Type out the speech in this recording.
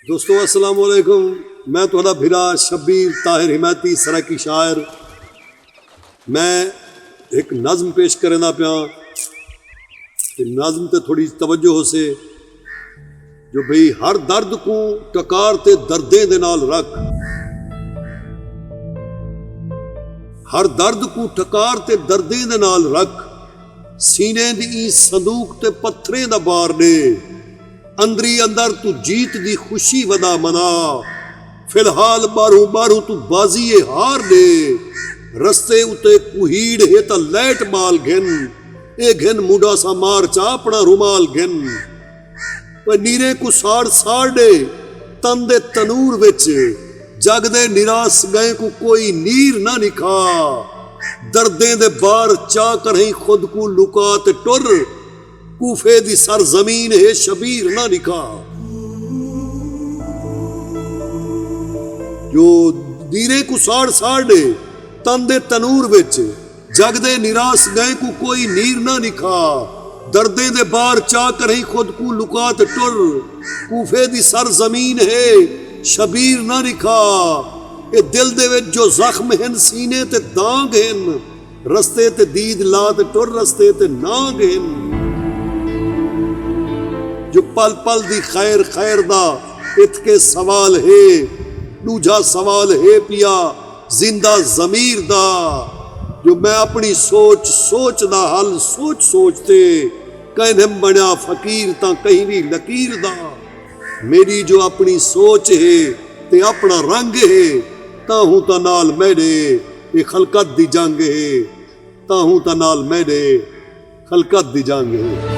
दोस्तों अस्सलाम वालेकुम। मैं तुहाडा भिरा शब्बीर ताहिर हिमैती सराकी शायर। मैं एक नज़म पेश करना पिया। नज़म ते थोड़ी तवज्जो हो से जो भई हर दर्द को टकार ते दर्दे दे नाल रख, हर दर्द को टकार ते दर्दे दे नाल रख, सीने दी संदूक ते पत्थरे दा बार दे, अंदरी अंदर तू जीत दी खुशी वदा मना, फिलहाल बारू बारू तू बाजीए हार दे, रस्ते उते कुहीड़ है ता लैट माल घिन, ए घिन मुंडा सा मार चा अपना रुमाल घिन, पर नीरे को साड़ साड़ दे तन दे तनूर विच, जग दे निराश गए को कोई नीर ना निखा, दर्दे दे बार चा कर ही खुद को लुका ते टुर, कूफे दी सर जमीन है शबीर ना निखा। जो नीरे को साड़ साड़ दे तन दे तनूर विच, जग दे निराश गए को कोई नीर ना निखा, दर्दे दे बार चा कर ही खुद को लुका ते टुर, कूफे दी सर जमीन है शबीर ना निखा। ए दिल दे विच जो जख्म हैं सीने ते दाग हैं, रस्ते ते दीद ला ते टुर रस्ते ते नाग हैं। जो पल पल दी खैर खैर दा इतके सवाल है, दूजा सवाल है पिया जिंदा जमीर दा, जो मैं अपनी सोच सोच दा हल सोच सोचते, कहने बना फकीर ता कहीं भी लकीर दा। मेरी जो अपनी सोच है ते अपना रंग है, ताहू ता नाल मेरे ये खलकत दी जंग है, ताहू ता नाल मेरे खलकत दी जंग है।